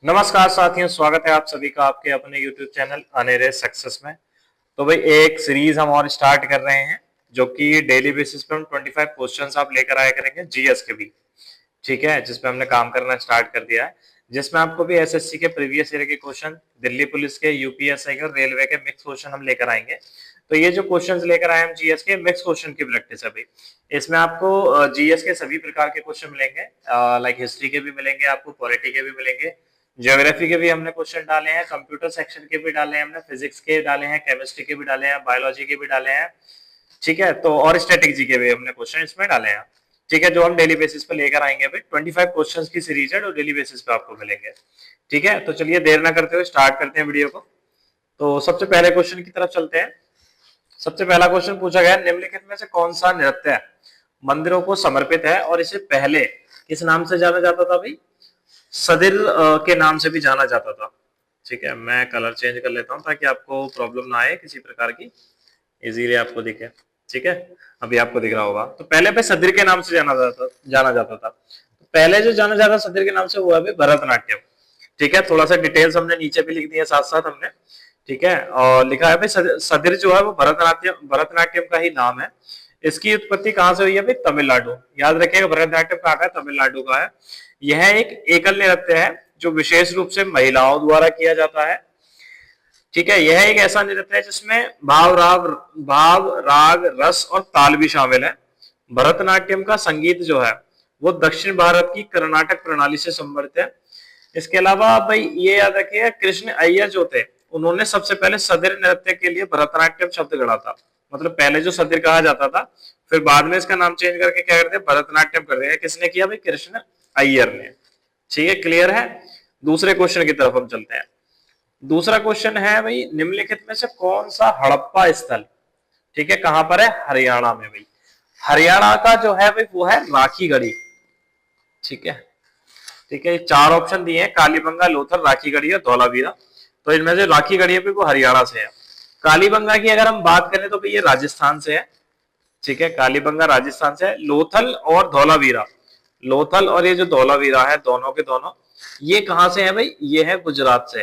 नमस्कार साथियों, स्वागत है आप सभी का आपके अपने YouTube चैनल अनेरे सक्सेस में। तो भाई एक सीरीज हम और स्टार्ट कर रहे हैं जो कि डेली बेसिस पे हम 25 क्वेश्चंस आप लेकर आया करेंगे जीएस के भी। ठीक है, जिसपे हमने काम करना स्टार्ट कर दिया है, जिसमें आपको भी एसएससी के प्रीवियस ईयर के क्वेश्चन, दिल्ली पुलिस के, यूपीएससी के और रेलवे के मिक्स क्वेश्चन हम लेकर आएंगे। तो ये जो क्वेश्चंस लेकर आए हम जीएस के मिक्स क्वेश्चन की प्रैक्टिस है भाई। इसमें आपको जीएस के सभी प्रकार के क्वेश्चन मिलेंगे, लाइक हिस्ट्री के भी मिलेंगे, आपको पॉलिटी के भी मिलेंगे, ज्योग्राफी के भी हमने क्वेश्चन डाले हैं, कंप्यूटर सेक्शन के भी डाले हैं हमने, फिजिक्स के डाले हैं, केमिस्ट्री के भी डाले हैं, बायोलॉजी के भी डाले हैं। ठीक है, तो और स्टैटिक जी के भी हमने क्वेश्चन इसमें डाले हैं। ठीक है, जो हम डेली बेसिस पे लेकर आएंगे भाई। 25 क्वेश्चंस की सीरीज है जो डेली बेसिस पे आपको मिलेंगे। ठीक है, तो चलिए देर ना करते हुए स्टार्ट करते हैं वीडियो को। तो सबसे पहले क्वेश्चन की तरफ चलते हैं। सबसे पहला क्वेश्चन पूछा गया, निम्नलिखित में से कौन सा नृत्य मंदिरों को समर्पित है और इसे पहले किस नाम से जाना जाता था भाई? सदिर के नाम से भी जाना जाता था। ठीक है, मैं कलर चेंज कर लेता हूं ताकि आपको प्रॉब्लम ना आए किसी प्रकार की, इजीली आपको दिखे। ठीक है, अभी आपको दिख रहा होगा। तो पहले पे सदिर के नाम से जाना जाता था। तो पहले जो जाना जाता सदिर के नाम से वो है भरतनाट्यम। ठीक है, थोड़ा सा डिटेल्स हमने नीचे भी लिख दी है साथ साथ हमने। ठीक है, और लिखा है भाई सदिर जो है वो भरतनाट्यम का ही नाम है। इसकी उत्पत्ति कहां से हुई है भाई? तमिलनाडु। याद रखिएगा, भरतनाट्यम कहाँ का है? तमिलनाडु का है। यह एक एकल नृत्य है जो विशेष रूप से महिलाओं द्वारा किया जाता है। ठीक है, यह एक ऐसा नृत्य है जिसमें भाव राग रस और ताल भी शामिल है। भरतनाट्यम का संगीत जो है वो दक्षिण भारत की कर्नाटक प्रणाली से संबद्ध है। इसके अलावा भाई ये याद रखिए, कृष्ण अय्यर जो थे उन्होंने सबसे पहले सदिर नृत्य के लिए भरतनाट्यम शब्द गढ़ा था। मतलब पहले जो सदिर कहा जाता था, फिर बाद में इसका नाम चेंज करके क्या करते हैं? भरतनाट्यम कर दिया। किसने किया भाई? कृष्ण अय्यर ने। ठीक है, क्लियर है। दूसरे क्वेश्चन की तरफ हम चलते हैं। दूसरा क्वेश्चन है भाई, निम्नलिखित में से कौन सा हड़प्पा स्थल, ठीक है, कहां पर है? हरियाणा में भाई। हरियाणा का जो है भाई वो है राखीगढ़ी। ठीक है, ठीक है, चार ऑप्शन दिए हैं, कालीबंगा, लोथल, राखीगढ़ी और धौलावीरा। तो इनमें से राखीगढ़ी है वो हरियाणा से है। कालीबंगा की अगर हम बात करें तो भाई ये राजस्थान से है। ठीक है, कालीबंगा राजस्थान से है। लोथल और धौलावीरा, लोथल और ये जो धौलावीरा है, दोनों के दोनों ये कहां से है भाई? ये है गुजरात से।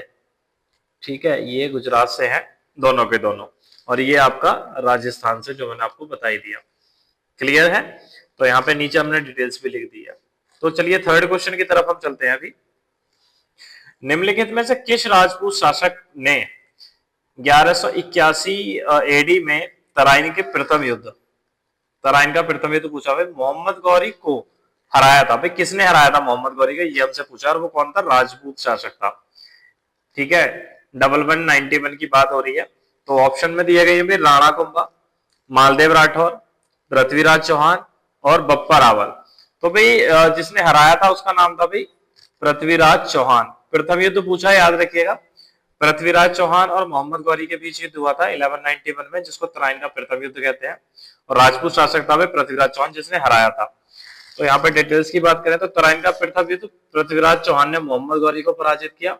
ठीक है, ये गुजरात से है दोनों के दोनों, और ये आपका राजस्थान से, जो मैंने आपको बताई दिया। क्लियर है। तो यहाँ पे नीचे हमने डिटेल्स भी लिख दी है। तो चलिए थर्ड क्वेश्चन की तरफ हम चलते हैं अभी। निम्नलिखित में से किस राजपूत शासक ने 1181 एडी में तराइन के प्रथम युद्ध, तराइन का प्रथम युद्ध पूछा भाई, मोहम्मद गौरी को हराया था? भाई किसने हराया था मोहम्मद गौरी को, ये हमसे पूछा, और वो कौन था? राजपूत शासक था। ठीक है, 1191 की बात हो रही है। तो ऑप्शन में दिए गए हैं राणा कुंभा, मालदेव राठौर, पृथ्वीराज चौहान और बप्पा रावल। तो भाई जिसने हराया था उसका नाम था भाई पृथ्वीराज चौहान। प्रथम युद्ध पूछा है, याद रखिएगा। पृथ्वीराज चौहान और मोहम्मद गौरी के बीच युद्ध हुआ था 1191 में, जिसको तराइन का प्रथम युद्ध कहते हैं। और राजपूत शासक था भाई पृथ्वीराज चौहान, जिसने हराया था। तो यहाँ पे डिटेल्स की बात करें तो तराइन का प्रथम युद्ध पृथ्वीराज चौहान ने मोहम्मद गौरी को पराजित किया।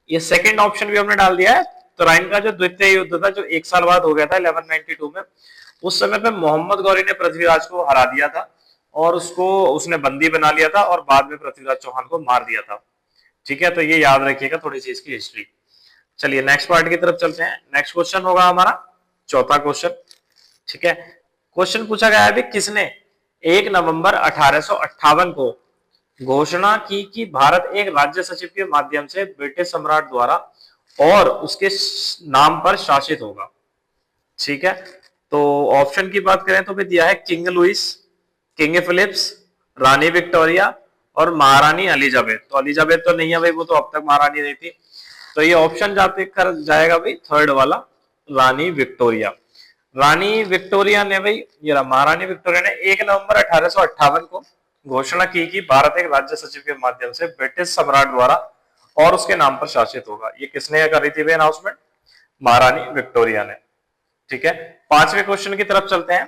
ये सेकंड ऑप्शन भी हमने डाल दिया है। तराइन का जो द्वितीय युद्ध था, जो एक साल बाद हो गया था 1192 में, उस समय पे मोहम्मद गौरी ने पृथ्वीराज को हरा दिया था और उसको उसने बंदी बना लिया था और बाद में पृथ्वीराज चौहान को मार दिया था। ठीक है, तो ये याद रखिएगा थोड़ी सी इसकी हिस्ट्री। चलिए नेक्स्ट पार्ट की तरफ चलते हैं। नेक्स्ट क्वेश्चन होगा हमारा चौथा क्वेश्चन। ठीक है, क्वेश्चन पूछा गया है भी, किसने 1 नवंबर 1858 को घोषणा की कि भारत एक राज्य सचिव के माध्यम से ब्रिटिश सम्राट द्वारा और उसके नाम पर शासित होगा? ठीक है, तो ऑप्शन की बात करें तो भी दिया है किंग लुइस, किंग फिलिप्स, रानी विक्टोरिया और महारानी एलिजाबेथ। तो एलिजाबेथ तो नहीं है भाई, वो तो अब तक महारानी नहीं थी। तो ये ऑप्शन जाते कर जाएगा भाई थर्ड वाला, रानी विक्टोरिया। रानी विक्टोरिया ने भाई, ये महारानी विक्टोरिया ने 1 नवंबर 1858 को घोषणा की कि भारत एक राज्य सचिव के माध्यम से ब्रिटिश सम्राट द्वारा और उसके नाम पर शासित होगा। ये किसने करी थी भाई अनाउंसमेंट? महारानी विक्टोरिया ने। ठीक है, पांचवें क्वेश्चन की तरफ चलते हैं।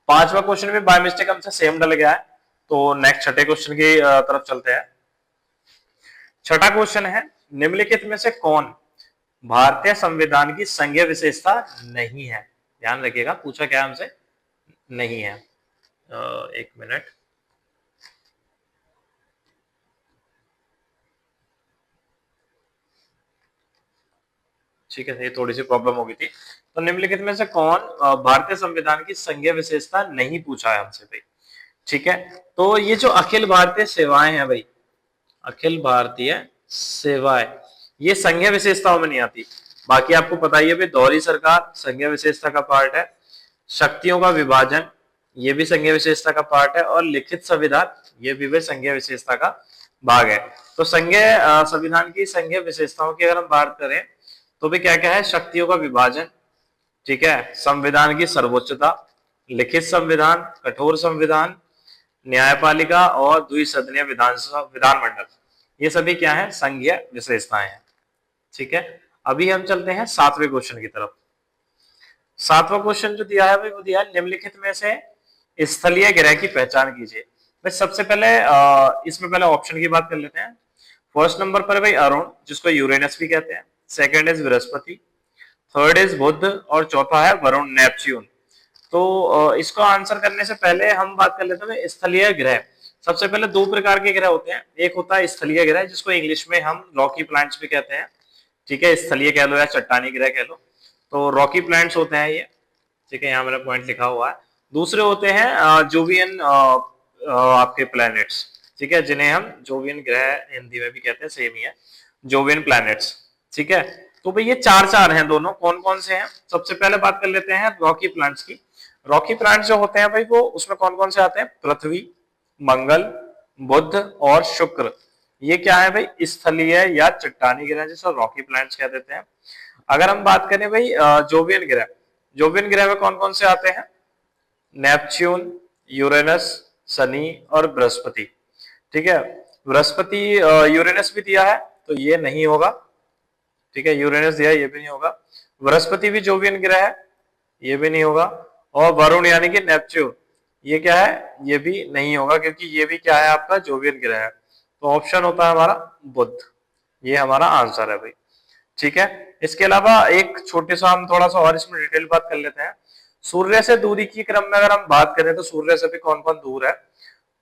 पांचवा क्वेश्चन भी बाय मिस्टेक हमसे सेम डल गया है, तो नेक्स्ट छठे क्वेश्चन की तरफ चलते हैं। छठा क्वेश्चन है, निम्नलिखित में से कौन भारतीय संविधान की संघीय विशेषता नहीं है? ध्यान रखिएगा, पूछा क्या हमसे? नहीं है। एक मिनट। ठीक है, ये थोड़ी सी प्रॉब्लम हो गई थी। तो निम्नलिखित में से कौन भारतीय संविधान की संघीय विशेषता नहीं पूछा है हमसे भाई। ठीक है, तो ये जो अखिल भारतीय सेवाएं हैं भाई, अखिल भारतीय सेवाएं, ये संघीय विशेषताओं में नहीं आती। बाकी आपको पता ही है भाई, दोहरी सरकार संघीय विशेषता का पार्ट है, शक्तियों का विभाजन ये भी संघीय विशेषता का पार्ट है, और लिखित संविधान ये भी संघीय विशेषता का भाग है। तो संघीय संविधान की संघीय विशेषताओं की अगर हम बात करें तो भी क्या क्या है, शक्तियों का विभाजन, ठीक है, संविधान की सर्वोच्चता, लिखित संविधान, कठोर संविधान, न्यायपालिका और द्विसदनीय विधानमंडल, ये सभी क्या है, संघीय विशेषताएं हैं। ठीक है, अभी हम चलते हैं 7वें क्वेश्चन की तरफ। 7वां क्वेश्चन जो दिया है भाई, वो दिया है निम्नलिखित में से स्थलीय ग्रह की पहचान कीजिए। भाई सबसे पहले इसमें पहले ऑप्शन की बात कर लेते हैं। फर्स्ट नंबर पर भाई अरुण, जिसको यूरेनस भी कहते हैं, second is Brihaspati, third is Budh, और चौथा है वरुण नेपच्यून। तो इसको आंसर करने से पहले हम बात कर लेते हैं स्थलीय ग्रह। सबसे पहले दो प्रकार के ग्रह होते हैं, एक होता है स्थलीय ग्रह जिसको इंग्लिश में हम रॉकी प्लैनेट्स भी कहते हैं। ठीक है, स्थलीय कह लो या चट्टानी ग्रह कह लो, तो रॉकी प्लैनेट्स होते हैं ये। ठीक है, यहाँ मैंने पॉइंट लिखा हुआ है। दूसरे होते हैं जोवियन आपके प्लैनेट्स, ठीक है, जिन्हें हम जोवियन ग्रह हिंदी में भी कहते हैं, सेम ही है, जोवियन प्लैनेट्स। ठीक है, तो भाई ये चार चार हैं दोनों, कौन कौन से हैं। सबसे पहले बात कर लेते हैं रॉकी प्लैनेट्स की। रॉकी प्लैनेट्स जो होते हैं भाई, वो उसमें कौन कौन से आते हैं, पृथ्वी, मंगल, बुध और शुक्र। ये क्या है भाई, स्थलीय या चट्टानी ग्रह, जिसको रॉकी प्लैनेट्स कह देते हैं। अगर हम बात करें भाई जोवियन ग्रह, जोवियन ग्रह में कौन कौन से आते हैं, नेपच्यून, यूरेनस, शनि और बृहस्पति। ठीक है, बृहस्पति यूरेनस भी दिया है तो ये नहीं होगा। ठीक है, यूरेनस दिया है, ये भी नहीं होगा। बृहस्पति भी जोवियन ग्रह है, ये भी नहीं होगा। और वरुण यानी कि नेपच्यून, ये क्या है, ये भी नहीं होगा, क्योंकि ये भी क्या है, आपका जोवियन ग्रह है। तो ऑप्शन होता है हमारा बुध, ये हमारा आंसर है भाई। ठीक है, इसके अलावा एक छोटे सा हम थोड़ा सा और इसमें डिटेल बात कर लेते हैं। सूर्य से दूरी की क्रम में अगर हम बात करें तो सूर्य से भी कौन कौन दूर है,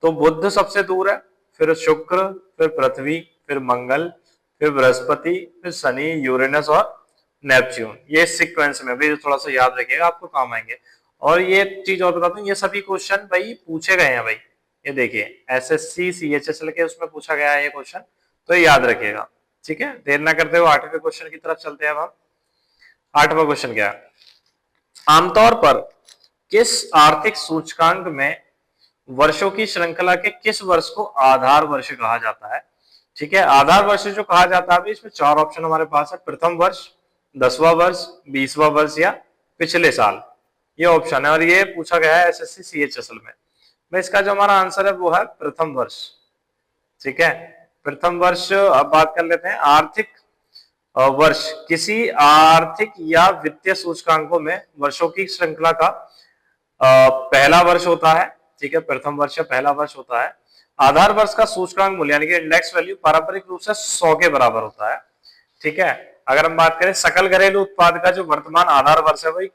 तो बुध सबसे दूर है, फिर शुक्र, फिर पृथ्वी, फिर मंगल, फिर बृहस्पति, फिर शनि, यूरेनस और नेपच्यून। ये सीक्वेंस में भी थोड़ा सा याद रखिएगा, आपको काम आएंगे। और ये चीज और बताता हूँ, ये सभी क्वेश्चन भाई पूछे गए हैं भाई, ये देखिए एसएससी सीएचएसएल के उसमें पूछा गया है ये क्वेश्चन, तो ये याद रखिएगा। ठीक है, देर ना करते हुए 8वें क्वेश्चन की तरफ चलते हैं। अब हम 8वां क्वेश्चन क्या है, आमतौर पर किस आर्थिक सूचकांक में वर्षों की श्रृंखला के किस वर्ष को आधार वर्ष कहा जाता है। ठीक है, आधार वर्ष जो कहा जाता है, इसमें चार ऑप्शन हमारे पास है, प्रथम वर्ष, 10वां वर्ष, 20वां वर्ष या पिछले साल, ये ऑप्शन है। और ये पूछा गया है एसएससी सीएचएसएल में। इसका जो हमारा आंसर है वो है प्रथम वर्ष। ठीक है, प्रथम वर्ष। अब बात कर लेते हैं आर्थिक वर्ष, किसी आर्थिक या वित्तीय सूचकांकों में वर्षों की श्रृंखला का पहला वर्ष होता है। ठीक है, प्रथम वर्ष या पहला वर्ष होता है। आधार वर्ष का सूचकांक मूल्य यानी कि इंडेक्स वैल्यू पारंपरिक रूप से 100 के बराबर होता है। ठीक है, अगर हम बात करें सकल घरेलू उत्पाद का जो वर्तमान आधार वर्ष है वही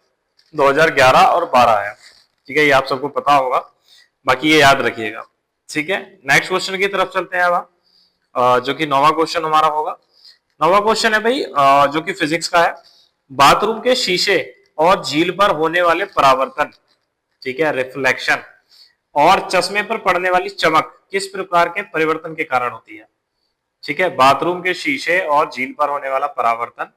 2011 और 12 है। ठीक है, ये आप सबको पता होगा, बाकी ये याद रखिएगा। ठीक है, नेक्स्ट क्वेश्चन की तरफ चलते हैं अब, जो कि 9वां क्वेश्चन हमारा होगा। 9वां क्वेश्चन है भाई जो कि फिजिक्स का है, बाथरूम के शीशे और झील पर होने वाले परावर्तन, ठीक है, रिफ्लेक्शन, और चश्मे पर पड़ने वाली चमक किस प्रकार के परिवर्तन के कारण होती है। ठीक है, बाथरूम के शीशे और झील पर होने वाला परावर्तन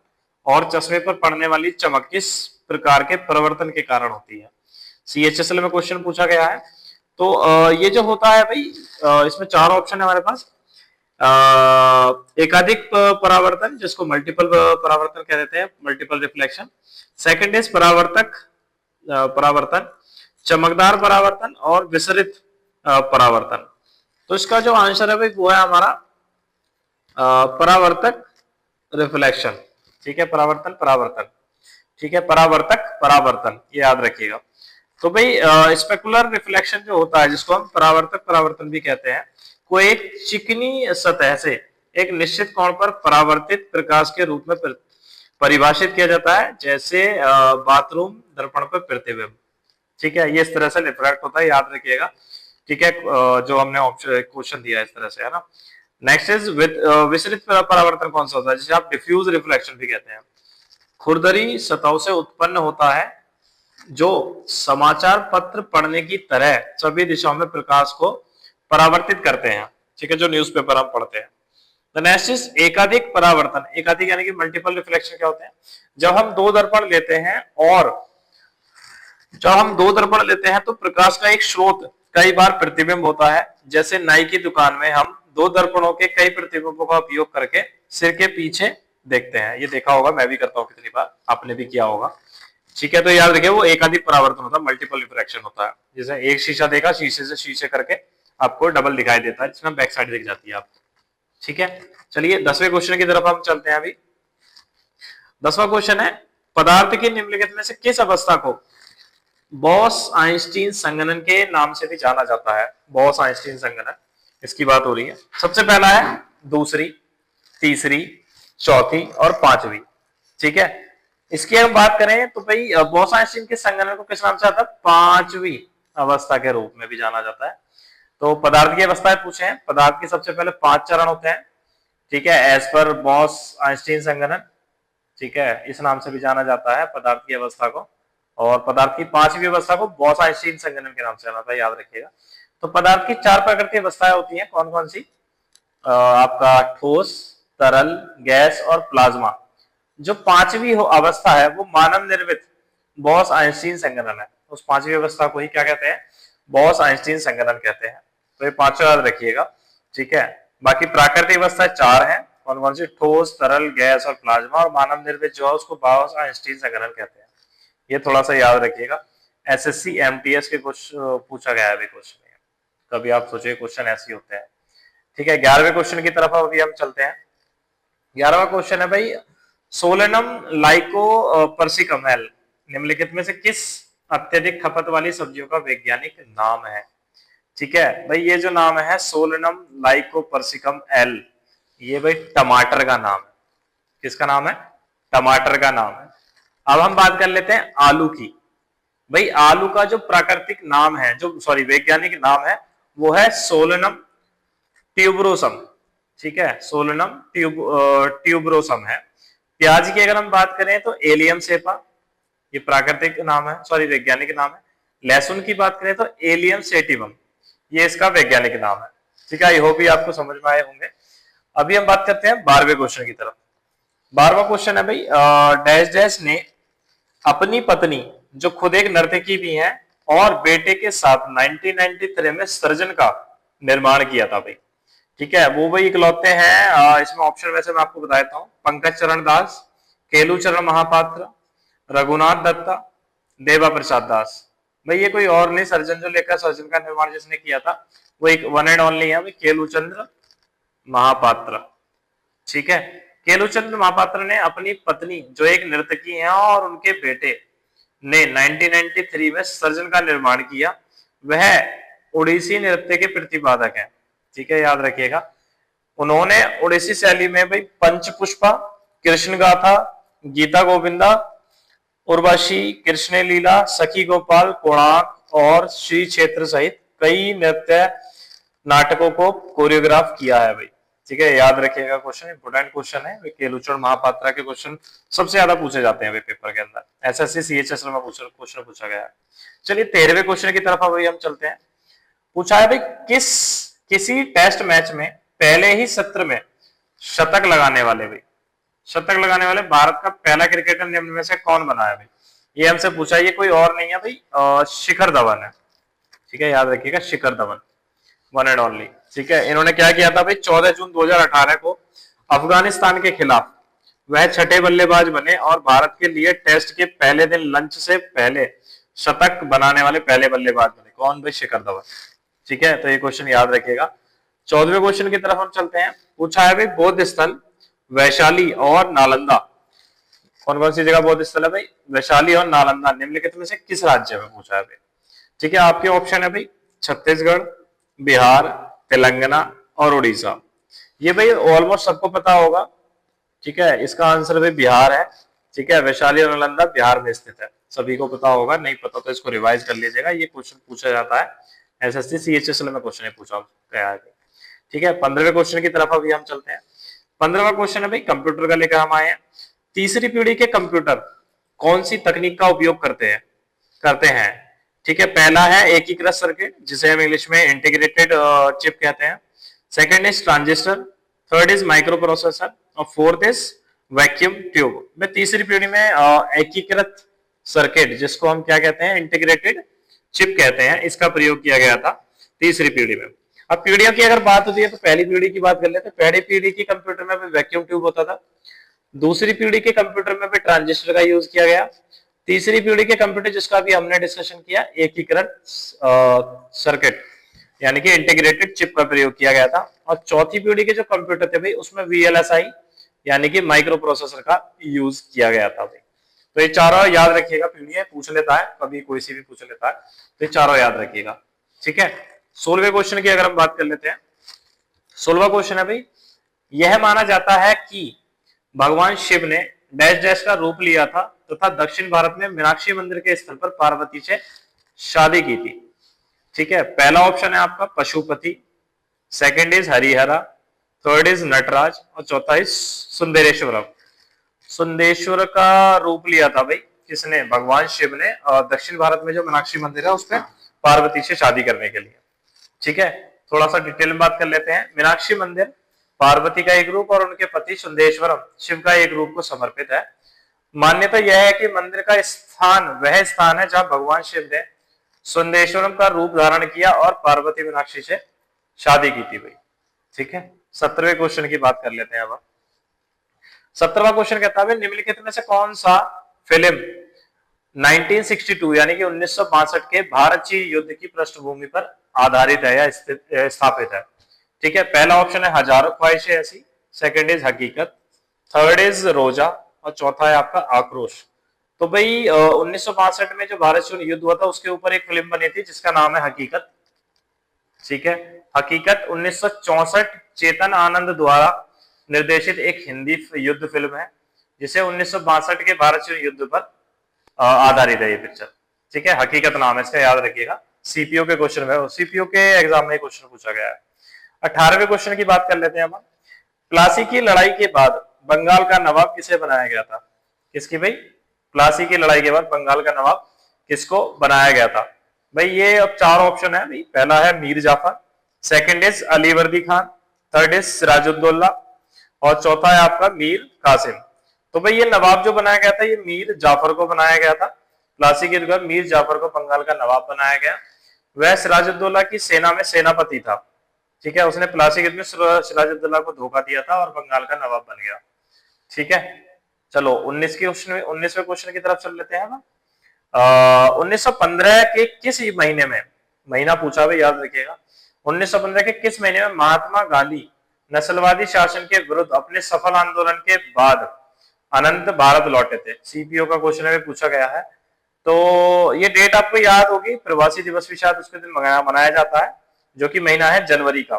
और चश्मे पर पड़ने वाली चमक किस प्रकार के परिवर्तन के कारण होती है। सीएचएसएल में क्वेश्चन पूछा गया है। तो ये जो होता है भाई, इसमें चार ऑप्शन है हमारे पास। एकाधिक परावर्तन, जिसको मल्टीपल परावर्तन कह देते हैं, मल्टीपल रिफ्लेक्शन। सेकंड इज परावर्तन, चमकदार परावर्तन और विसरित परावर्तन। तो इसका जो आंसर है भाई वो है हमारा परावर्तक रिफ्लेक्शन। ठीक है, परावर्तन। ठीक है, परावर्तन, ये याद रखिएगा। तो भाई स्पेकुलर रिफ्लेक्शन जो होता है, जिसको हम परावर्तन भी कहते हैं, को एक चिकनी सतह से एक निश्चित कोण पर परावर्तित प्रकाश के रूप में परिभाषित किया जाता है, जैसे बाथरूम दर्पण पर प्रतिबिंब। ठीक है, ये इस तरह से रिफ्लेक्ट होता है, याद रखिएगा। ठीक है, जो हमने क्वेश्चन दिया इस तरह से, है ना। नेक्स्ट इज विसरित परावर्तन कौन सा होता है, जिसे आप डिफ्यूज रिफ्लेक्शन भी कहते हैं। खुरदरी सतहों से उत्पन्न होता है जो समाचार पत्र पढ़ने की तरह सभी दिशाओं में प्रकाश को परावर्तित करते हैं। ठीक है, जो न्यूज़पेपर हम पढ़ते हैं। द नेक्स्ट इज एकाधिक परावर्तन। एकाधिक यानी कि मल्टीपल रिफ्लेक्शन क्या होते हैं? जब हम दो दर्पण लेते हैं और जब हम दो दर्पण लेते हैं तो प्रकाश का एक स्रोत कई बार प्रतिबिंब होता है। जैसे नाई की दुकान में हम दो दर्पणों के कई प्रतिबिंबों का उपयोग करके सिर के पीछे देखते हैं। ये देखा होगा, मैं भी करता हूँ कितनी बार, आपने भी किया होगा। ठीक है, तो याद रखिए वो एकाधिक परावर्तन होता है, मल्टीपल रिफ्रैक्शन होता है। जैसे एक शीशा देखा, शीशे से शीशे करके आपको डबल दिखाई देता है, जिसमें बैक साइड दिख जाती है आपको। ठीक है, चलिए 10वें क्वेश्चन की तरफ हम चलते हैं। अभी 10वां क्वेश्चन है, पदार्थ की निम्नलिखित में से किस अवस्था को बॉस आइंस्टीन संघनन के नाम से भी जाना जाता है? बॉस आइंस्टीन संघनन, इसकी बात हो रही है। सबसे पहला है दूसरी, तीसरी, चौथी और पांचवी। ठीक है, इसकी हम बात करें तो भाई बॉस आइंस्टीन के संघनन को किस नाम से आता है? पांचवी अवस्था के रूप में भी जाना जाता है। तो पदार्थ की अवस्थाएं पूछे हैं। पदार्थ के सबसे पहले 5 चरण होते हैं। ठीक है, एज पर बॉस आइंस्टीन संघनन। ठीक है, इस नाम से भी जाना जाता है पदार्थ की अवस्था को। और पदार्थ की 5वीं अवस्था को बॉस आइंस्टीन संघनन के नाम से जाना था, याद रखिएगा। तो पदार्थ की 4 प्रकार की अवस्थाएं होती हैं। कौन कौन सी? आपका ठोस, तरल, गैस और प्लाज्मा। जो 5वीं अवस्था है वो मानव निर्मित बॉस आइंस्टीन संघनन है। उस 5वीं अवस्था को ही क्या कहते हैं? बॉस आइंस्टीन संघनन कहते हैं। तो ये पांचों याद रखिएगा। ठीक है, बाकी प्राकृतिक अवस्था 4 है। कौन कौन सी? ठोस, तरल, गैस और प्लाज्मा। और मानव निर्मित जो है उसको बॉस आइंस्टीन संघनन कहते हैं। ये थोड़ा सा याद रखिएगा। एसएससी एमटीएस के कुछ पूछा गया है क्वेश्चन, कभी आप सोचिए क्वेश्चन ऐसे होते हैं। ठीक है, 11वें क्वेश्चन की तरफ अभी हम चलते हैं। 11वां क्वेश्चन है भाई, सोलेनम लाइकोपर्सिकम एल निम्नलिखित में से किस अत्यधिक खपत वाली सब्जियों का वैज्ञानिक नाम है? ठीक है भाई, ये जो नाम है सोलेनम लाइकोपर्सिकम एल, ये भाई टमाटर का नाम है। किसका नाम है? टमाटर का नाम है। अब हम बात कर लेते हैं आलू की। भाई आलू का जो प्राकृतिक नाम है, जो सॉरी वैज्ञानिक नाम है, वो है सोलेनम ट्यूबरोसम। ठीक है, सोलेनम ट्यूबरोसम है। प्याज की अगर हम बात करें तो एलियम सेपा, ये प्राकृतिक नाम है, सॉरी वैज्ञानिक नाम है। लहसुन की बात करें तो एलियम सेटिवम, ये इसका वैज्ञानिक नाम है। ठीक है, आई होप ये आपको समझ में आए होंगे। अभी हम बात करते हैं 12वें क्वेश्चन की तरफ। 12वां क्वेश्चन है भाई, डैश डैश ने अपनी पत्नी, जो खुद एक नर्तकी भी है, और बेटे के साथ 1993 में सृजन का निर्माण किया था भाई। ठीक है, वो भाई इकलौते हैं। इसमें ऑप्शन वैसे मैं आपको बता देता हूँ। पंकज चरण दास, केलू चरण महापात्र, रघुनाथ दत्ता, देवा प्रसाद दास। भाई ये कोई और नहीं, सर्जन जो लेकर सर्जन का निर्माण जिसने किया था वो एक वन एंड ओनली है, केलू चंद्र महापात्र। ठीक है, केलू चंद्र महापात्र ने अपनी पत्नी, जो एक नर्तकी है, और उनके बेटे ने 1993 में सर्जन का निर्माण किया। वह ओडिसी नृत्य के प्रतिपादक हैं। ठीक है, याद रखिएगा। उन्होंने ओडिसी शैली में भाई पंचपुष्पा, कृष्ण गाथा, गीता गोविंदा, उर्वशी, कृष्ण लीला, सखी गोपाल, कोणार्क और श्री क्षेत्र सहित कई नृत्य नाटकों को कोरियोग्राफ किया है भाई। ठीक है, याद रखिएगा, क्वेश्चन इंपोर्टेंट क्वेश्चन है। केलूचरण महापात्रा के क्वेश्चन सबसे ज्यादा पूछे जाते हैं भाई पेपर के अंदर। एसएससी सीएचएस में क्वेश्चन पूछा गया है। चलिए 13वें क्वेश्चन की तरफ अभी हम चलते हैं। पूछा है भाई, किसी टेस्ट मैच में पहले ही सत्र में शतक लगाने वाले भारत का पहला क्रिकेटर निम्न में से कौन बना है भाई? ये हमसे पूछा, ये कोई और नहीं है भाई, शिखर धवन है। ठीक है, याद रखिएगा, Shikhar Dhawan, one and only. ठीक है, इन्होंने क्या किया था भाई? 14 जून 2018 को अफगानिस्तान के खिलाफ वह छठे बल्लेबाज बने और भारत के लिए टेस्ट के पहले दिन लंच से पहले शतक बनाने वाले पहले बल्लेबाज बने। कौन भाई? शिखर धवन। ठीक है, तो ये क्वेश्चन याद रखिएगा। 14वें क्वेश्चन की तरफ हम चलते हैं। पूछा है भाई, बौद्ध स्थल वैशाली और नालंदा, कौन कौन सी जगह बौद्ध स्थल है भाई? वैशाली और नालंदा निम्नलिखित में से किस राज्य में? पूछा है भाई। ठीक है, आपके ऑप्शन है भाई छत्तीसगढ़, बिहार, तेलंगाना और उड़ीसा। ये भाई ऑलमोस्ट सबको पता होगा। ठीक है, इसका आंसर भाई बिहार है। ठीक है, वैशाली और नालंदा बिहार में स्थित है, सभी को पता होगा। नहीं पता तो इसको रिवाइज कर लीजिएगा, ये क्वेश्चन पूछा जाता है एसएससी सीएचएसएल में, क्वेश्चन पूछा गया है। ठीक है, 15वें क्वेश्चन की तरफ अभी हम चलते हैं। 15वां क्वेश्चन है भाई, कंप्यूटर का लेकर हम आए हैं। तीसरी पीढ़ी के कंप्यूटर कौन सी तकनीक का उपयोग करते हैं। ठीक है, पहला है एकीकृत सर्किट, जिसे हम इंग्लिश में इंटीग्रेटेड चिप कहते हैं। Second is transistor, third is micro processor और फोर्थ इज वैक्यूम ट्यूब। में तीसरी पीढ़ी में एकीकृत सर्किट, जिसको हम क्या कहते हैं, इंटीग्रेटेड चिप कहते हैं, इसका प्रयोग किया गया था तीसरी पीढ़ी में। अब पीढ़ियों की अगर बात होती है तो पहली पीढ़ी की बात कर लेते हैं। पहली पीढ़ी के कंप्यूटर में भी वैक्यूम ट्यूब होता था। दूसरी पीढ़ी के कंप्यूटर में भी ट्रांजिस्टर का यूज किया गया। तीसरी पीढ़ी के कंप्यूटर, जिसका भी हमने डिस्कशन किया, एकीकृत सर्किट यानी कि इंटीग्रेटेड चिप का प्रयोग किया गया था। और चौथी पीढ़ी के जो कंप्यूटर थे भाई, उसमें VLSI यानी कि माइक्रो प्रोसेसर का यूज किया गया था भाई। तो ये चारों याद रखिएगा, पीढ़ी पूछ लेता है कभी, कोई सी भी पूछ लेता है, तो ये चारों याद रखिएगा। ठीक है, 16वें क्वेश्चन की अगर हम बात कर लेते हैं। 16वां क्वेश्चन है भाई, यह माना जाता है कि भगवान शिव ने डैश डैश का रूप लिया था तथा दक्षिण भारत में मीनाक्षी मंदिर के स्थल पर पार्वती से शादी की थी। ठीक है, पहला ऑप्शन है आपका Pashupati, second is Harihara, third is Nataraj और चौथा इज सुंदरेश्वरम। सुंदेश्वर का रूप लिया था भाई किसने, भगवान शिव ने, और दक्षिण भारत में जो मीनाक्षी मंदिर है उसमें पार्वती से शादी करने के लिए। ठीक है, थोड़ा सा डिटेल में बात कर लेते हैं। मीनाक्षी मंदिर पार्वती का एक रूप और उनके पति सुंदेश्वरम शिव का एक रूप को समर्पित है। मान्यता यह है कि मंदिर का स्थान वह स्थान है जहां भगवान शिव ने सुंदेश्वरम का रूप धारण किया और पार्वती मीनाक्षी से शादी की थी भाई। ठीक है, 17वें क्वेश्चन की बात कर लेते हैं अब। 17वां क्वेश्चन कहता है निम्नलिखित में से कौन सा फिल्म 1962 यानी कि 1962 के भारत चीन युद्ध की पृष्ठभूमि पर आधारित है या स्थापित है। ठीक है, पहला ऑप्शन है हजारों ख्वाहिशें ऐसी, सेकंड इज हकीकत, थर्ड इज रोजा और चौथा है आपका आक्रोश। तो भाई 1962 में जो भारत चीन युद्ध हुआ था उसके ऊपर एक फिल्म बनी थी जिसका नाम है हकीकत। ठीक है, हकीकत 1964 चेतन आनंद द्वारा निर्देशित एक हिंदी युद्ध फिल्म है जिसे 1962 के भारत चीन युद्ध पर आधारित है ये पिक्चर। ठीक है, हकीकत नाम है इसका, याद रखिएगा। सीपीओ के क्वेश्चन में, सीपीओ के एग्जाम में क्वेश्चन पूछा गया है। 18वें क्वेश्चन की बात कर लेते हैं हम। प्लासी की लड़ाई के बाद बंगाल का नवाब किसे बनाया गया था। किसकी भाई, प्लासी की लड़ाई के बाद बंगाल का नवाब किसको बनाया गया था। भाई ये अब चार ऑप्शन है भाई, पहला है Mir Jafar, second is Alivardi Khan, third is Sirajuddaulah और चौथा है आपका मीर कासिम। तो भाई ये नवाब जो बनाया गया था ये मीर जाफर को बनाया गया था। प्लासी के बाद मीर जाफर को बंगाल का नवाब बनाया गया। वह सिराजुद्दौला की सेना में सेनापति था। ठीक है, उसने प्लासी के में सिराजुद्दौला को धोखा दिया था और बंगाल का नवाब बन गया। ठीक है, चलो 19वें क्वेश्चन की तरफ चल लेते हैं हम। 1915 के किस महीने में, महीना पूछा भाई याद रखिएगा, 1915 के किस महीने में महात्मा गांधी नस्लवादी शासन के विरुद्ध अपने सफल आंदोलन के बाद अनंत भारत लौटे थे। सीपीओ का क्वेश्चन में पूछा गया है। तो ये डेट आपको याद होगी, प्रवासी दिवस भी शायद उसके दिन मनाया जाता है, जो कि महीना है जनवरी का।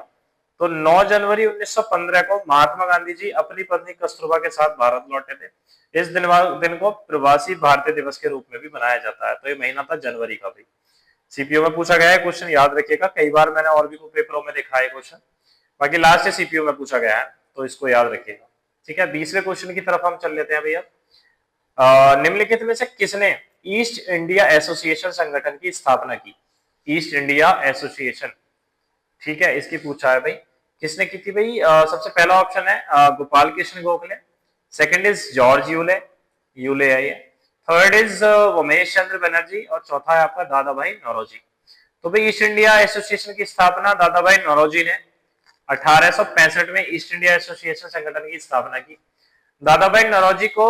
तो 9 जनवरी 1915 को महात्मा गांधी जी अपनी पत्नी कस्तूरबा के साथ भारत लौटे थे। इस दिन को प्रवासी भारतीय दिवस के रूप में भी मनाया जाता है। तो ये महीना था जनवरी का भी। सीपीओ में पूछा गया है क्वेश्चन, याद रखिएगा। कई बार मैंने और भी पेपरों में देखा है क्वेश्चन, बाकी लास्ट सीपीओ में पूछा गया है तो इसको याद रखिएगा। ठीक है, 20वें क्वेश्चन की तरफ हम चल लेते हैं भैया। निम्नलिखित में से किसने ईस्ट इंडिया एसोसिएशन संगठन की स्थापना की। ईस्ट इंडिया एसोसिएशन, ठीक है, इसकी पूछा है भाई किसने की थी भाई। सबसे पहला ऑप्शन है Gopal Krishna Gokhale, second is George Yule है ये, थर्ड इज उमेश चंद्र बनर्जी और चौथा है आपका दादा भाई नौरोजी। तो भाई ईस्ट इंडिया एसोसिएशन की स्थापना दादा भाई नौरोजी ने 1865 में ईस्ट इंडिया एसोसिएशन संगठन की स्थापना की। दादा भाई नौरोजी को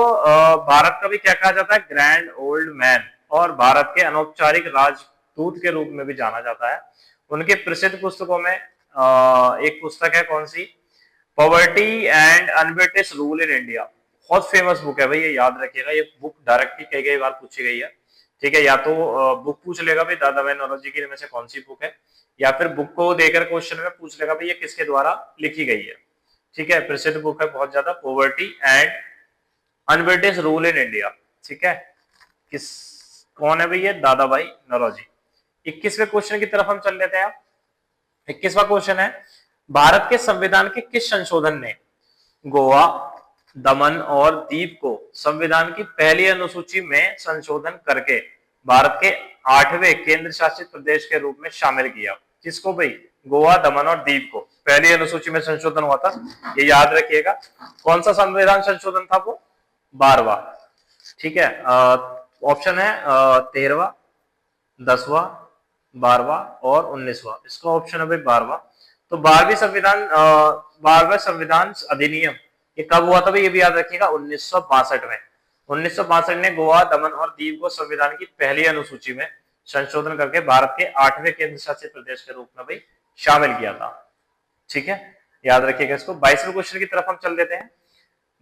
भारत का भी क्या कहा जाता है, ग्रैंड ओल्ड मैन, और भारत के अनौपचारिक राजदूत के रूप में भी जाना जाता है। उनके प्रसिद्ध पुस्तकों में एक पुस्तक है कौन सी, poverty and unbritish rule in India. बहुत फेमस बुक है भाई, ये याद रखिएगा। ये बुक डायरेक्टली कई बार पूछी गई है। ठीक है, या तो बुक पूछ लेगा भाई दादा भाई नौरोजी की में से कौन सी बुक है, या फिर बुक को देकर क्वेश्चन में पूछ लेगा भाई ये किसके द्वारा लिखी गई है। ठीक है, प्रसिद्ध बुक है बहुत ज्यादा, poverty and unbritish rule in India. ठीक है, कौन है भाई ये, दादा भाई नौरोजी। 21वें क्वेश्चन की तरफ हम चल लेते हैं। 21वां क्वेश्चन है, भारत के संविधान के किस संशोधन ने गोवा, दमन और दीव को संविधान की पहली अनुसूची में संशोधन करके भारत के 8वें केंद्र शासित प्रदेश के रूप में शामिल किया। किसको भाई? गोवा, दमन और दीव को पहली अनुसूची में संशोधन हुआ था, ये याद रखिएगा। कौन सा संविधान संशोधन था वो? 12वां। ठीक है, ऑप्शन है 13वां, 10वां, 12वां और 19वां। इसका ऑप्शन है भाई 12वां। तो 12वें संविधान अधिनियम ये कब हुआ था भाई? ये भी याद रखिएगा, 1962 में। 1962 ने गोवा, दमन और दीव को संविधान की पहली अनुसूची में संशोधन करके भारत के 8वें केंद्र शासित प्रदेश के रूप में भाई शामिल किया था। ठीक है, याद रखिएगा इसको। 22वें क्वेश्चन की तरफ हम चल देते हैं।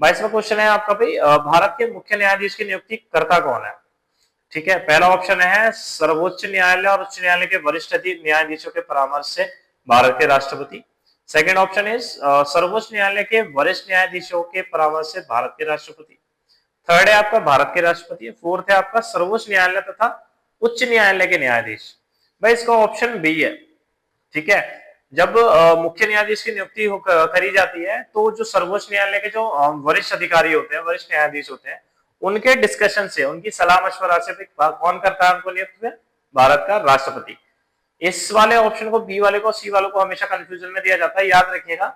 22वां क्वेश्चन है आपका भाई, भारत के मुख्य न्यायाधीश की नियुक्ति करता कौन है? ठीक है, पहला ऑप्शन है सर्वोच्च न्यायालय और उच्च न्यायालय के वरिष्ठ न्यायाधीशों के परामर्श से भारत के राष्ट्रपति। सेकंड ऑप्शन इज सर्वोच्च न्यायालय के वरिष्ठ न्यायाधीशों के परामर्श से भारत के राष्ट्रपति। थर्ड है आपका भारत के राष्ट्रपति। फोर्थ है आपका सर्वोच्च न्यायालय तथा उच्च न्यायालय के न्यायाधीश। भाई इसका ऑप्शन बी है। ठीक है, जब मुख्य न्यायाधीश की नियुक्ति करी जाती है तो जो सर्वोच्च न्यायालय के जो वरिष्ठ अधिकारी होते हैं, वरिष्ठ न्यायाधीश होते हैं, उनके डिस्कशन से, उनकी सलाह मशवरा से कौन करता है उनको नियुक्त? भारत का राष्ट्रपति। इस वाले ऑप्शन को, बी वाले को, सी वाले को हमेशा कंफ्यूजन में दिया जाता है, याद रखिएगा।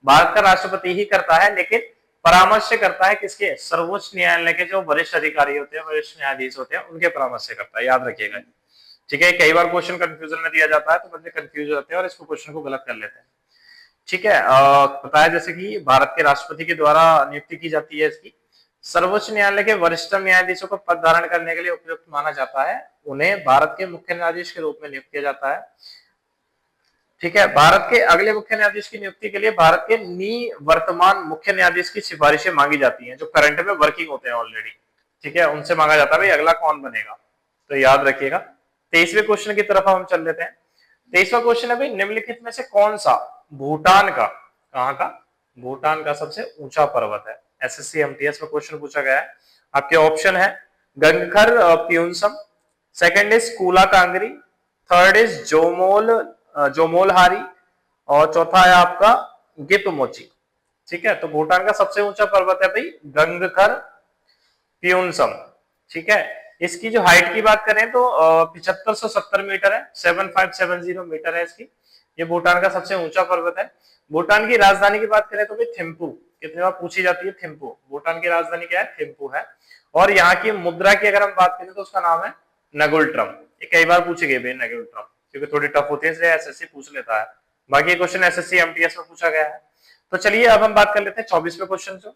भारत का राष्ट्रपति ही करता है, लेकिन परामर्श से करता है किसके? सर्वोच्च न्यायालय के जो वरिष्ठ अधिकारी होते हैं, वरिष्ठ न्यायाधीश होते हैं, उनके परामर्श से करता है, याद रखिएगा। ठीक है, कई बार क्वेश्चन कंफ्यूजन में दिया जाता है तो बंदे कंफ्यूज हो जाते हैं और इसको क्वेश्चन को गलत कर लेते हैं। ठीक है, बताया जैसे कि भारत के राष्ट्रपति के द्वारा नियुक्ति की जाती है इसकी। सर्वोच्च न्यायालय के वरिष्ठ न्यायाधीशों को पद धारण करने के लिए उपयुक्त माना जाता है, उन्हें भारत के मुख्य न्यायाधीश के रूप में नियुक्त किया जाता है। ठीक है, भारत के अगले मुख्य न्यायाधीश की नियुक्ति के लिए भारत के निवर्तमान मुख्य न्यायाधीश की सिफारिशें मांगी जाती हैं, जो करंट में वर्किंग होते हैं ऑलरेडी। ठीक है, उनसे मांगा जाता है भाई अगला कौन बनेगा, तो याद रखिएगा। 23वें क्वेश्चन की तरफ हम चल लेते हैं। 23वां क्वेश्चन है भाई, निम्नलिखित में से कौन सा भूटान का, कहां का? भूटान का सबसे ऊंचा पर्वत है? एसएससी एमटीएस में क्वेश्चन पूछा गया है। आपके ऑप्शन है Gangkhar Puensum, second is Kula Kangri, third is Jomolhari और चौथा है आपका गिपमोची। ठीक है, तो भूटान का सबसे ऊंचा पर्वत है भाई गंगखर प्यूनसम। ठीक है, इसकी जो हाइट की बात करें तो 7570 मीटर है, 7570 मीटर है इसकी। ये भूटान का सबसे ऊंचा पर्वत है। भूटान की राजधानी की बात करें तो भाई थिम्पू, कितनी बार पूछी जाती है थिम्पू। भूटान की राजधानी क्या है? थिम्पू है। और यहाँ की मुद्रा की अगर हम बात करें तो उसका नाम है नगुल-ट्रम। ये कई बार पूछी गई भाई नगुल-ट्रम, क्योंकि थोड़ी टफ होती है, इसलिए एसएससी पूछ लेता है। बाकी क्वेश्चन एसएससी एमटीएस में पूछा गया है। तो चलिए अब हम बात कर लेते हैं 24वें क्वेश्चन से।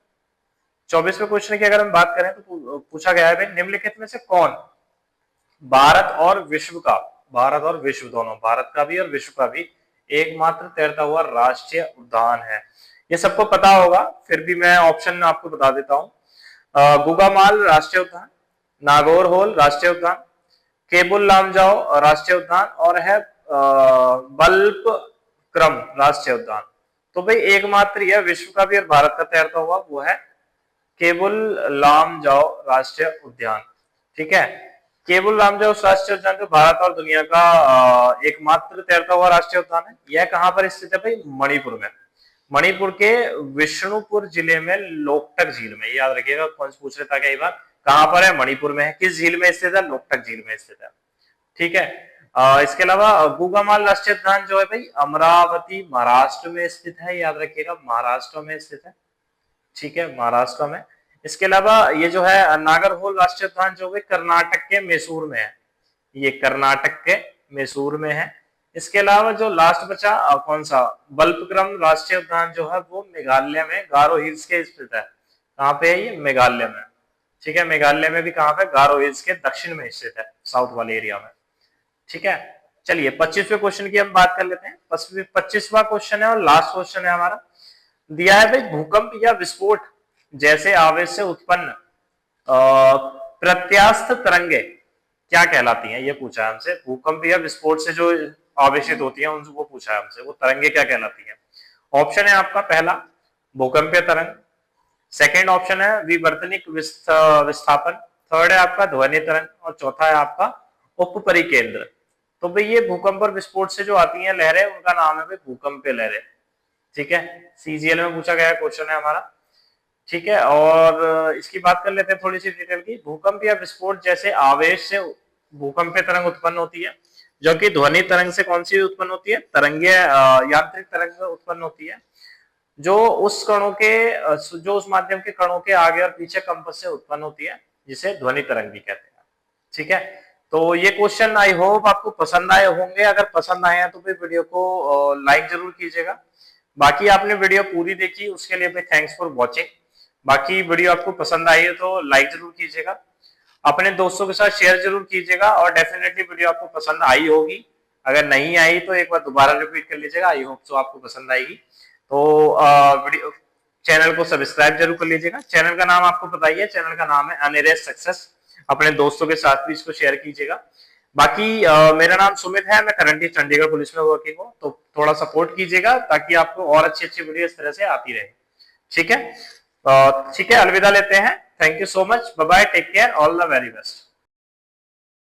24वें क्वेश्चन की अगर हम बात करें तो पूछा गया है भाई, निम्नलिखित में से कौन भारत और विश्व का, भारत और विश्व दोनों, भारत का भी और विश्व का भी एकमात्र तैरता हुआ राष्ट्रीय उद्यान है? ये सबको पता होगा, फिर भी मैं ऑप्शन आपको बता देता हूँ। गुगामाल राष्ट्रीय उद्यान, नागौर होल राष्ट्रीय उद्यान, केबुल लामजाओ राष्ट्रीय उद्यान और है बल्पक्रम राष्ट्रीय उद्यान। तो भाई एकमात्र यह विश्व का भी और भारत का तैरता हुआ वो है केबुल लामजाओ राष्ट्रीय उद्यान। ठीक है, केबुल लामजाओ राष्ट्रीय उद्यान तो भारत और दुनिया का एकमात्र तैरता हुआ राष्ट्रीय उद्यान है। यह कहां पर स्थित है भाई? मणिपुर में। मणिपुर के विष्णुपुर जिले में लोकटक झील में, याद रखिएगा, कौन पूछ लेता कई बार, कहां पर है? मणिपुर में है। किस झील में स्थित है? लोकटक झील में स्थित है। ठीक है, इसके अलावा गुगामाल राष्ट्रीय उद्यान जो है भाई अमरावती महाराष्ट्र में स्थित है, याद रखिएगा, महाराष्ट्र में स्थित है। ठीक है, महाराष्ट्र में। इसके अलावा ये जो है नागरहोल राष्ट्रीय उद्यान जो है कर्नाटक के मैसूर में है, ये कर्नाटक के मैसूर में है। इसके अलावा जो लास्ट बचा कौन सा, बल्पक्रम राष्ट्रीय उद्यान जो है वो मेघालय में गारो हिल्स के स्थित है। कहाँ पे है ये? मेघालय में। ठीक है, मेघालय में भी कहाँ पे? गारो हिल्स के दक्षिण में स्थित है, साउथ वाले एरिया में। ठीक है, चलिए 25वें क्वेश्चन की हम बात कर लेते हैं। 25वां क्वेश्चन है और लास्ट क्वेश्चन है हमारा। दिया है भाई, भूकंप या विस्फोट जैसे आवेश से उत्पन्न प्रत्यास्थ तरंगे क्या कहलाती हैं? ये पूछा है हमसे। भूकंप या विस्फोट से जो आवेशित होती है उनको पूछा है हमसे, वो तरंगे क्या कहलाती हैं? ऑप्शन है आपका पहला भूकंपीय तरंग, सेकेंड ऑप्शन है विवर्तनिक विस्थापन, थर्ड है आपका ध्वनि तरंग और चौथा है आपका उपपरिकेंद्र। तो भाई ये भूकंप और विस्फोट से जो आती हैं लहरें, उनका नाम है भाई भूकंपीय लहरें। ठीक है, सीजीएल में पूछा गया क्वेश्चन है हमारा। ठीक है। और इसकी बात कर लेते हैं थोड़ी सी डिटेल की। भूकंप या विस्फोट जैसे आवेश से भूकंपीय तरंग उत्पन्न होती है, जो कि ध्वनि तरंग से कौन सी उत्पन्न होती है, तरंगीय यांत्रिक तरंग उत्पन्न होती है, जो उस कणों के जो उस माध्यम के कणों के आगे और पीछे कंपन से उत्पन्न होती है, जिसे ध्वनि तरंग भी कहते हैं। ठीक है, तो ये क्वेश्चन आई होप आपको पसंद आए होंगे। अगर पसंद आए हैं तो फिर वीडियो को लाइक जरूर कीजिएगा। बाकी आपने वीडियो पूरी देखी उसके लिए भी थैंक्स फॉर वॉचिंग। बाकी वीडियो आपको पसंद आई है तो लाइक जरूर कीजिएगा, अपने दोस्तों के साथ शेयर जरूर कीजिएगा, और डेफिनेटली वीडियो आपको पसंद आई होगी। अगर नहीं आई तो एक बार दोबारा रिपीट कर लीजिएगा, आई होप सो आपको पसंद आएगी। तो वीडियो चैनल को सब्सक्राइब जरूर कर लीजिएगा। चैनल का नाम आपको पता ही है, चैनल का नाम है अनेरेस सक्सेस। अपने दोस्तों के साथ भी इसको शेयर कीजिएगा। बाकी मेरा नाम सुमित है, मैं करंटली चंडीगढ़ पुलिस में वर्किंग हूँ, तो थोड़ा सपोर्ट कीजिएगा ताकि आपको और अच्छी अच्छी वीडियो इस तरह से आती रहे। ठीक है, ठीक है, अलविदा लेते हैं। Thank you so much, bye bye, take care, all the very best.